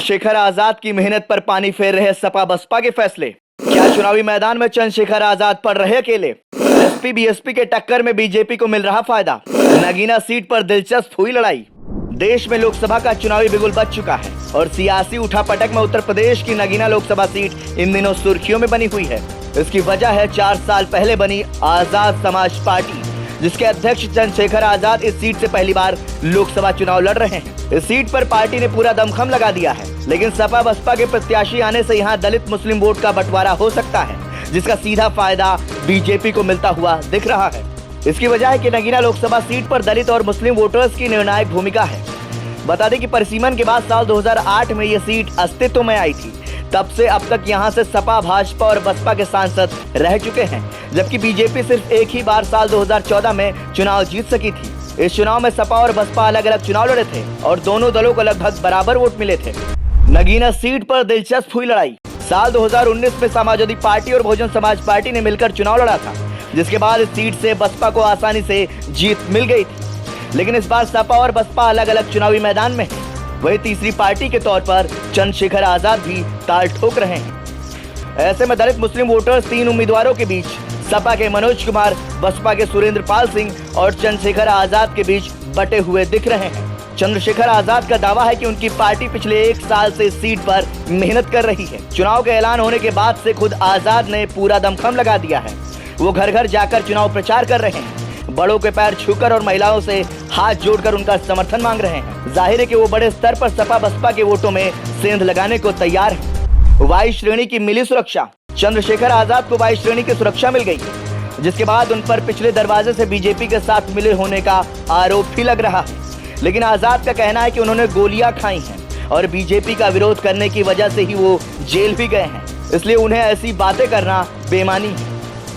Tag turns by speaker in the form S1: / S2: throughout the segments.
S1: चंद्रशेखर आजाद की मेहनत पर पानी फेर रहे सपा बसपा के फैसले। क्या चुनावी मैदान में चंद्रशेखर आजाद पड़ रहे अकेले? एसपी बीएसपी के टक्कर में बीजेपी को मिल रहा फायदा। नगीना सीट पर दिलचस्प हुई लड़ाई। देश में लोकसभा का चुनावी बिगुल बज चुका है और सियासी उठापटक में उत्तर प्रदेश की नगीना लोकसभा सीट इन दिनों सुर्खियों में बनी हुई है। इसकी वजह है 4 साल पहले बनी आजाद समाज पार्टी, जिसके अध्यक्ष चंद्रशेखर आजाद इस सीट से पहली बार लोकसभा चुनाव लड़ रहे हैं। इस सीट पर पार्टी ने पूरा दमखम लगा दिया है, लेकिन सपा बसपा के प्रत्याशी आने से यहाँ दलित मुस्लिम वोट का बंटवारा हो सकता है, जिसका सीधा फायदा बीजेपी को मिलता हुआ दिख रहा है। इसकी वजह है कि नगीना लोकसभा सीट पर दलित और मुस्लिम वोटर्स की निर्णायक भूमिका है। बता दें कि परिसीमन के बाद साल 2008 में यह सीट अस्तित्व में आई थी। तब से अब तक यहां से सपा, भाजपा और बसपा के सांसद रह चुके हैं, जबकि बीजेपी सिर्फ एक ही बार साल 2014 में चुनाव जीत सकी थी। इस चुनाव में सपा और बसपा अलग अलग चुनाव लड़े थे और दोनों दलों को लगभग बराबर वोट मिले थे। नगीना सीट पर दिलचस्प हुई लड़ाई। साल 2019 में समाजवादी पार्टी और बहुजन समाज पार्टी ने मिलकर चुनाव लड़ा था, जिसके बाद इस सीट से बसपा को आसानी से जीत मिल गई थी। लेकिन इस बार सपा और बसपा अलग अलग चुनावी मैदान में है। वही तीसरी पार्टी के तौर पर चंद्रशेखर आजाद भी ताल ठोक रहे हैं। ऐसे में दलित मुस्लिम वोटर्स 3 उम्मीदवारों के बीच सपा के मनोज कुमार, बसपा के सुरेंद्र पाल सिंह और चंद्रशेखर आजाद के बीच बटे हुए दिख रहे हैं। चंद्रशेखर आजाद का दावा है कि उनकी पार्टी पिछले 1 साल से इस सीट पर मेहनत कर रही है। चुनाव के ऐलान होने के बाद से खुद आजाद ने पूरा दमखम लगा दिया है। वो घर घर जाकर चुनाव प्रचार कर रहे हैं, बड़ों के पैर छूकर और महिलाओं से हाथ जोड़कर उनका समर्थन मांग रहे हैं। जाहिर है कि वो बड़े स्तर पर सपा बसपा के वोटों में सेंध लगाने को तैयार है। वाई श्रेणी की मिली सुरक्षा। चंद्रशेखर आजाद को वाई श्रेणी की सुरक्षा मिल गई, जिसके बाद उन पर पिछले दरवाजे से बीजेपी के साथ मिले होने का आरोप भी लग रहा है। लेकिन आजाद का कहना है कि उन्होंने गोलियां खाई हैं और बीजेपी का विरोध करने की वजह से ही वो जेल भी गए हैं, इसलिए उन्हें ऐसी बातें करना बेईमानी है।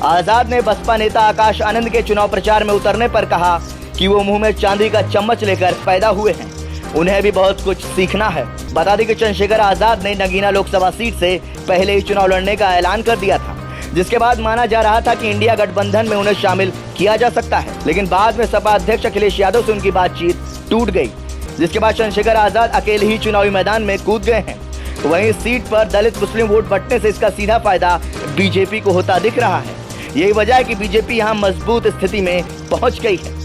S1: आजाद ने बसपा नेता आकाश आनंद के चुनाव प्रचार में उतरने पर कहा कि वो मुंह में चांदी का चम्मच लेकर पैदा हुए हैं, उन्हें भी बहुत कुछ सीखना है। बता दें कि चंद्रशेखर आजाद ने नगीना लोकसभा सीट से पहले ही चुनाव लड़ने का ऐलान कर दिया था, जिसके बाद माना जा रहा था कि इंडिया गठबंधन में उन्हें शामिल किया जा सकता है। लेकिन बाद में सपा अध्यक्ष अखिलेश यादव से उनकी बातचीत टूट गई, जिसके बाद चंद्रशेखर आजाद अकेले ही चुनावी मैदान में कूद गए हैं। वहीं सीट पर दलित मुस्लिम वोट बंटने से इसका सीधा फायदा बीजेपी को होता दिख रहा है। यही वजह है कि बीजेपी यहां मजबूत स्थिति में पहुंच गई है।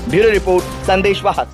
S1: ब्यूरो रिपोर्ट, संदेश वाहक।